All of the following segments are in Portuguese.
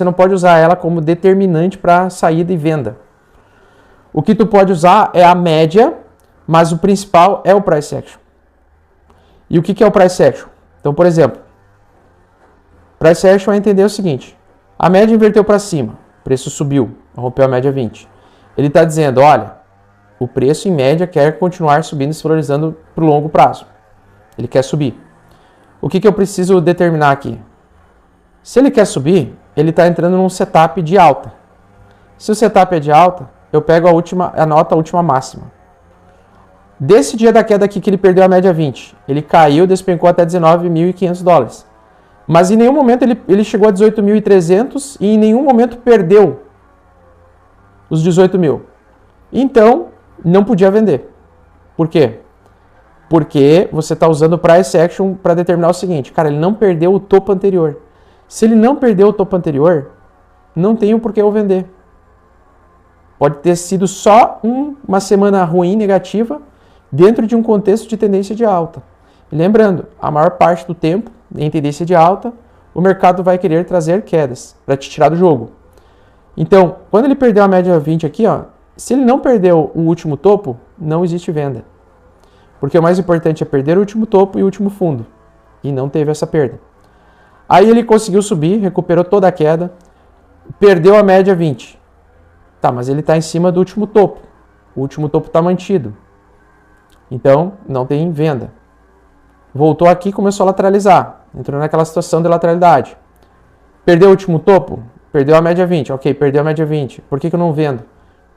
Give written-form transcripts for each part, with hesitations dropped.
você não pode usar ela como determinante para saída e venda. O que tu pode usar é a média, mas o principal é o price action. E o que é o price action? Então, por exemplo, price action é entender o seguinte: a média inverteu para cima, o preço subiu, rompeu a média 20. Ele está dizendo, olha, o preço em média quer continuar subindo e se valorizando para o longo prazo. Ele quer subir. O que eu preciso determinar aqui? Se ele quer subir, ele está entrando num setup de alta. Se o setup é de alta, eu pego anoto a última máxima. Desse dia da queda aqui que ele perdeu a média 20, ele caiu, despencou até 19.500 dólares. Mas em nenhum momento ele chegou a 18.300 e em nenhum momento perdeu os 18 mil. Então, não podia vender. Por quê? Porque você está usando o price action para determinar o seguinte, cara, ele não perdeu o topo anterior. Se ele não perdeu o topo anterior, não tem o porquê eu vender. Pode ter sido só uma semana ruim, negativa, dentro de um contexto de tendência de alta. E lembrando, a maior parte do tempo, em tendência de alta, o mercado vai querer trazer quedas para te tirar do jogo. Então, quando ele perdeu a média 20 aqui, ó, se ele não perdeu o último topo, não existe venda. Porque o mais importante é perder o último topo e o último fundo. E não teve essa perda. Aí ele conseguiu subir, recuperou toda a queda, perdeu a média 20. Tá, mas ele está em cima do último topo. O último topo está mantido. Então, não tem venda. Voltou aqui e começou a lateralizar. Entrou naquela situação de lateralidade. Perdeu o último topo? Perdeu a média 20. Ok, perdeu a média 20. Por que eu não vendo?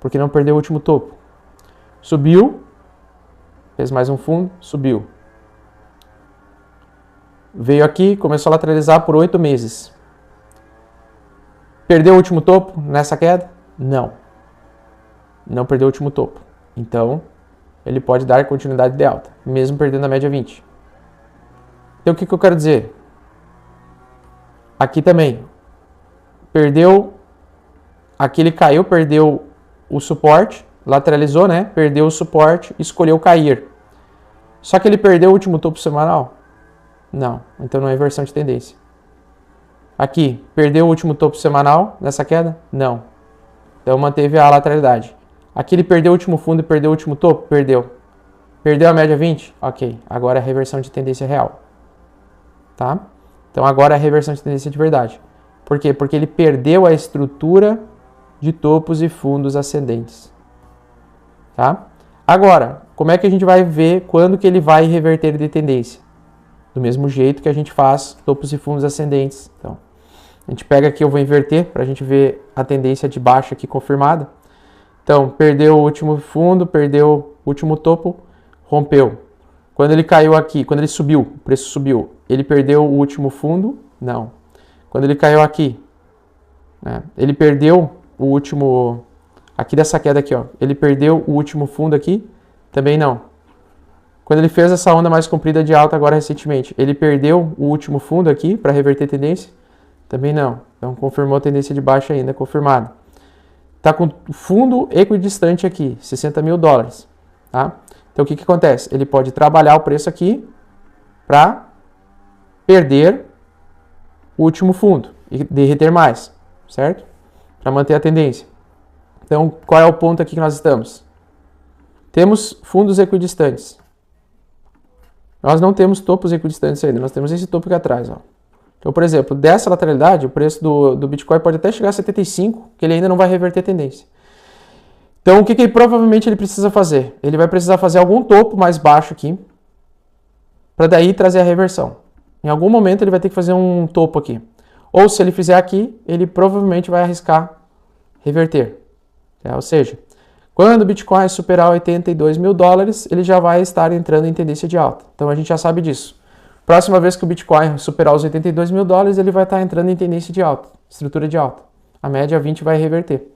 Porque não perdeu o último topo. Subiu. Fez mais um fundo. Subiu. Veio aqui, começou a lateralizar por 8 meses. Perdeu o último topo nessa queda? Não. Não perdeu o último topo. Então, ele pode dar continuidade de alta, mesmo perdendo a média 20. Então, o que eu quero dizer? Aqui também. Perdeu. Aqui ele caiu, perdeu o suporte, lateralizou, né? Perdeu o suporte, escolheu cair. Só que ele perdeu o último topo semanal? Não. Então não é inversão de tendência. Aqui, perdeu o último topo semanal nessa queda? Não. Então manteve a lateralidade. Aqui ele perdeu o último fundo e perdeu o último topo? Perdeu. Perdeu a média 20? Ok. Agora é a reversão de tendência real. Tá? Então agora é a reversão de tendência de verdade. Por quê? Porque ele perdeu a estrutura de topos e fundos ascendentes. Tá? Agora, como é que a gente vai ver quando que ele vai reverter de tendência? Do mesmo jeito que a gente faz topos e fundos ascendentes. Então, a gente pega aqui, eu vou inverter para a gente ver a tendência de baixa aqui confirmada. Então, perdeu o último fundo, perdeu o último topo, rompeu. Quando ele caiu aqui, quando ele subiu, o preço subiu, ele perdeu o último fundo? Não. Quando ele caiu aqui, né, ele perdeu o último, aqui dessa queda aqui, ó, ele perdeu o último fundo aqui? Também não. Quando ele fez essa onda mais comprida de alta agora recentemente, ele perdeu o último fundo aqui para reverter tendência? Também não. Então confirmou a tendência de baixa ainda, confirmada. Está com fundo equidistante aqui, 60 mil dólares. Tá? Então o que acontece? Ele pode trabalhar o preço aqui para perder o último fundo e derreter mais, certo? Para manter a tendência. Então qual é o ponto aqui que nós estamos? Temos fundos equidistantes. Nós não temos topos equidistantes ainda, nós temos esse topo aqui atrás. Ó. Então, por exemplo, dessa lateralidade, o preço do Bitcoin pode até chegar a 75, que ele ainda não vai reverter tendência. Então, o que provavelmente ele precisa fazer? Ele vai precisar fazer algum topo mais baixo aqui, para daí trazer a reversão. Em algum momento ele vai ter que fazer um topo aqui. Ou se ele fizer aqui, ele provavelmente vai arriscar reverter. Ou seja, quando o Bitcoin superar 82 mil dólares, ele já vai estar entrando em tendência de alta. Então a gente já sabe disso. Próxima vez que o Bitcoin superar os 82 mil dólares, ele vai estar entrando em tendência de alta, estrutura de alta. A média 20 vai reverter.